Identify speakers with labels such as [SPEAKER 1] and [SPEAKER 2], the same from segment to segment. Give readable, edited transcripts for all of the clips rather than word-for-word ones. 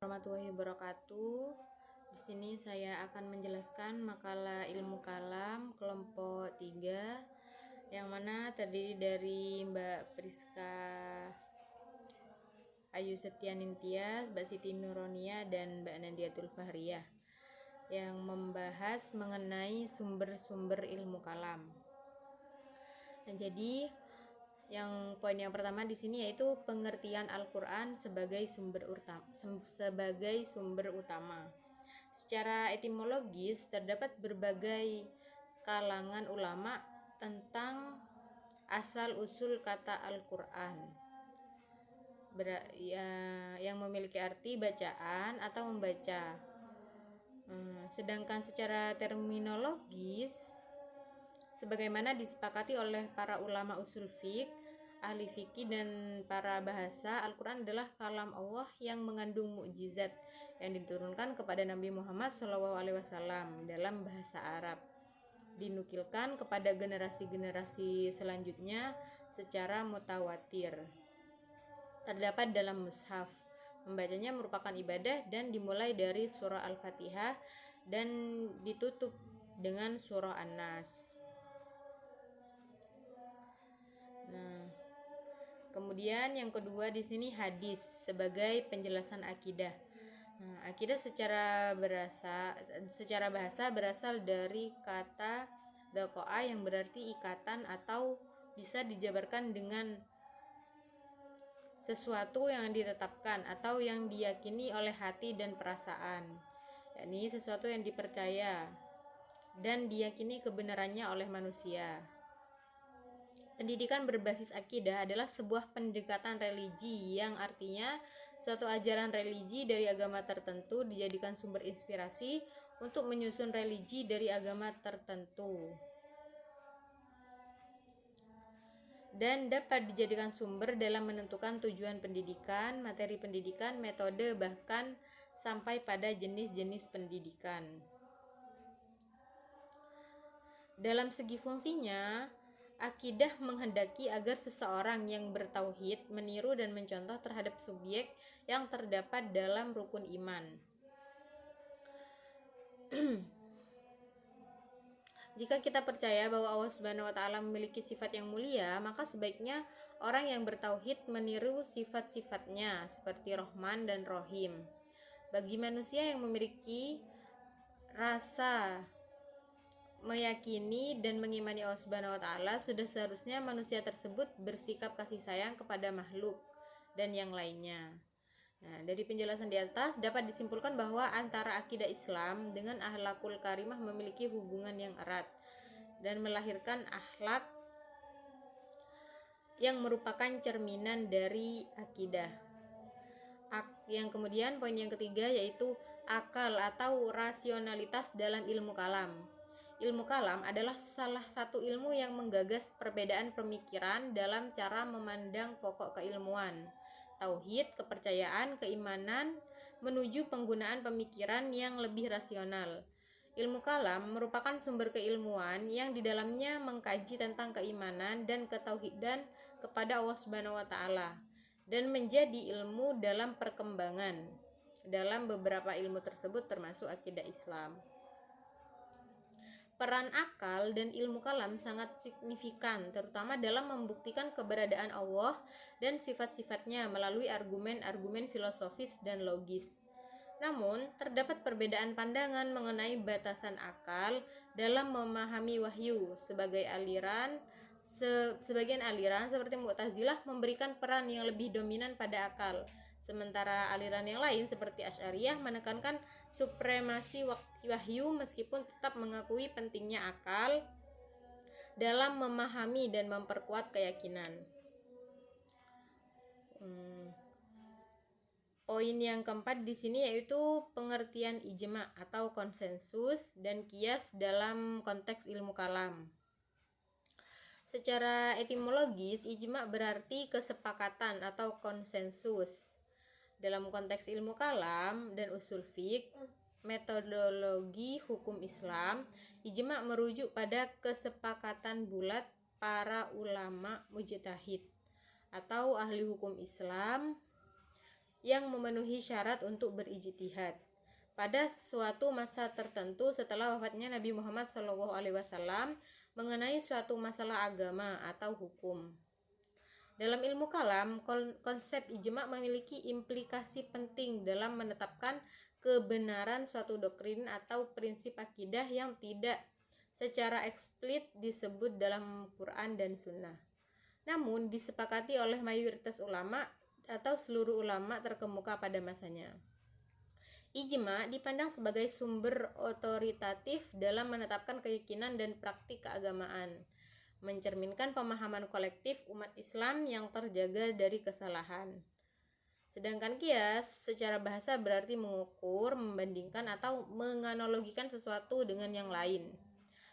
[SPEAKER 1] Warahmatullahi wabarakatuh. Di sini saya akan menjelaskan makalah ilmu kalam kelompok 3 yang mana terdiri dari Mbak Priska Ayu Setianintias, Mbak Siti Nuronia, dan Mbak Nadiatul Fahriyah yang membahas mengenai sumber-sumber ilmu kalam. Nah, jadi poin yang pertama di sini yaitu pengertian Al-Qur'an sebagai sumber utama. Secara etimologis terdapat berbagai kalangan ulama tentang asal usul kata Al-Qur'an yang memiliki arti bacaan atau membaca. Sedangkan secara terminologis, sebagaimana disepakati oleh para ulama usul fiqh, ahli fikih, dan para bahasa, Al-Quran adalah kalam Allah yang mengandung mukjizat yang diturunkan kepada Nabi Muhammad SAW dalam bahasa Arab, dinukilkan kepada generasi-generasi selanjutnya secara mutawatir. Terdapat dalam mushaf. Membacanya merupakan ibadah dan dimulai dari surah Al-Fatihah dan ditutup dengan surah An-Nas. Kemudian yang kedua di sini hadis sebagai penjelasan akidah. Akidah secara bahasa berasal dari kata daqa'a yang berarti ikatan atau bisa dijabarkan dengan sesuatu yang ditetapkan atau yang diyakini oleh hati dan perasaan, yakni sesuatu yang dipercaya dan diyakini kebenarannya oleh manusia. Pendidikan berbasis akidah adalah sebuah pendekatan religi yang artinya suatu ajaran religi dari agama tertentu dijadikan sumber inspirasi untuk menyusun religi dari agama tertentu dan dapat dijadikan sumber dalam menentukan tujuan pendidikan, materi pendidikan, metode, bahkan sampai pada jenis-jenis pendidikan. Dalam segi fungsinya, akidah menghendaki agar seseorang yang bertauhid meniru dan mencontoh terhadap subjek yang terdapat dalam rukun iman. Jika kita percaya bahwa Allah Subhanahu wa Ta'ala memiliki sifat yang mulia, maka sebaiknya orang yang bertauhid meniru sifat-sifatnya seperti Rahman dan Rahim. Bagi manusia yang memiliki rasa meyakini dan mengimani Allah Subhanahu wa Ta'ala, sudah seharusnya manusia tersebut bersikap kasih sayang kepada makhluk dan yang lainnya. Nah, dari penjelasan di atas dapat disimpulkan bahwa antara akidah Islam dengan akhlakul karimah memiliki hubungan yang erat dan melahirkan akhlak yang merupakan cerminan dari akidah. Yang kemudian poin yang ketiga yaitu akal atau rasionalitas dalam ilmu kalam. Ilmu kalam adalah salah satu ilmu yang menggagas perbedaan pemikiran dalam cara memandang pokok keilmuan, tauhid, kepercayaan, keimanan, menuju penggunaan pemikiran yang lebih rasional. Ilmu kalam merupakan sumber keilmuan yang di dalamnya mengkaji tentang keimanan dan ketauhidan kepada Allah Subhanahu wa Ta'ala dan menjadi ilmu dalam perkembangan dalam beberapa ilmu tersebut termasuk akidah Islam. Peran akal dan ilmu kalam sangat signifikan, terutama dalam membuktikan keberadaan Allah dan sifat-sifatnya melalui argumen-argumen filosofis dan logis. Namun, terdapat perbedaan pandangan mengenai batasan akal dalam memahami wahyu. Sebagian aliran seperti Mu'tazilah memberikan peran yang lebih dominan pada akal, sementara aliran yang lain seperti Asy'ariyah menekankan supremasi wahyu meskipun tetap mengakui pentingnya akal dalam memahami dan memperkuat keyakinan. Poin yang keempat di sini yaitu pengertian ijma atau konsensus dan qiyas dalam konteks ilmu kalam. Secara etimologis, ijma berarti kesepakatan atau konsensus. Dalam konteks ilmu kalam dan usul fiqh, metodologi hukum Islam, ijma merujuk pada kesepakatan bulat para ulama mujtahid atau ahli hukum Islam yang memenuhi syarat untuk berijtihad pada suatu masa tertentu setelah wafatnya Nabi Muhammad SAW mengenai suatu masalah agama atau hukum. Dalam ilmu kalam, konsep ijma memiliki implikasi penting dalam menetapkan kebenaran suatu doktrin atau prinsip akidah yang tidak secara eksplisit disebut dalam Quran dan Sunnah. Namun disepakati oleh mayoritas ulama atau seluruh ulama terkemuka pada masanya. Ijma dipandang sebagai sumber otoritatif dalam menetapkan keyakinan dan praktik keagamaan, mencerminkan pemahaman kolektif umat Islam yang terjaga dari kesalahan. Sedangkan kias secara bahasa berarti mengukur, membandingkan atau menganalogikan sesuatu dengan yang lain.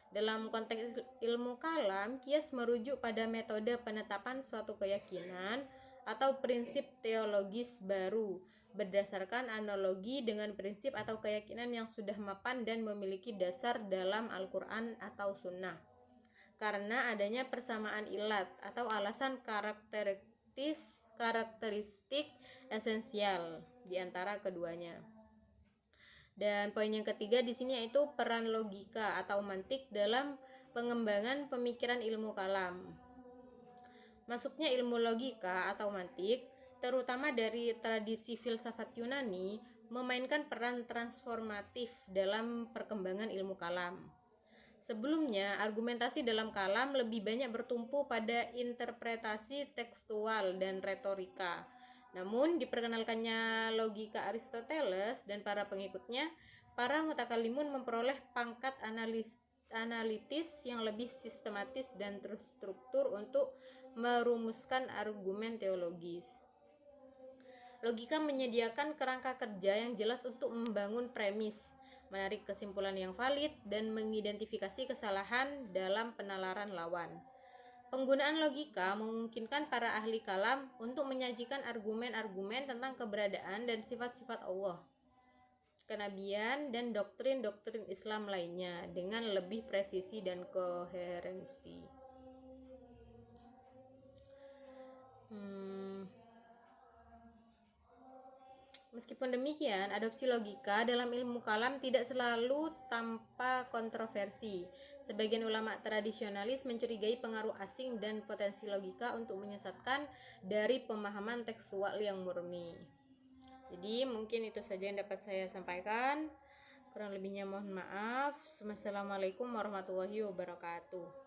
[SPEAKER 1] Dalam konteks ilmu kalam, kias merujuk pada metode penetapan suatu keyakinan atau prinsip teologis baru berdasarkan analogi dengan prinsip atau keyakinan yang sudah mapan dan memiliki dasar dalam Al-Quran atau Sunnah. Karena adanya persamaan ilat atau alasan karakteristik esensial di antara keduanya. Dan poin yang ketiga di sini yaitu peran logika atau mantik dalam pengembangan pemikiran ilmu kalam. Masuknya ilmu logika atau mantik, terutama dari tradisi filsafat Yunani, memainkan peran transformatif dalam perkembangan ilmu kalam. Sebelumnya, argumentasi dalam kalam lebih banyak bertumpu pada interpretasi tekstual dan retorika. Namun, diperkenalkannya logika Aristoteles dan para pengikutnya, para mutakalimun memperoleh pangkat analitis yang lebih sistematis dan terstruktur untuk merumuskan argumen teologis. Logika menyediakan kerangka kerja yang jelas untuk membangun premis, menarik kesimpulan yang valid, dan mengidentifikasi kesalahan dalam penalaran lawan. Penggunaan logika memungkinkan para ahli kalam untuk menyajikan argumen-argumen tentang keberadaan dan sifat-sifat Allah, kenabian, dan doktrin-doktrin Islam lainnya dengan lebih presisi dan koherensi. Meskipun demikian, adopsi logika dalam ilmu kalam tidak selalu tanpa kontroversi. Sebagian ulama tradisionalis mencurigai pengaruh asing dan potensi logika untuk menyesatkan dari pemahaman tekstual yang murni. Jadi mungkin itu saja yang dapat saya sampaikan. Kurang lebihnya mohon maaf. Wassalamualaikum warahmatullahi wabarakatuh.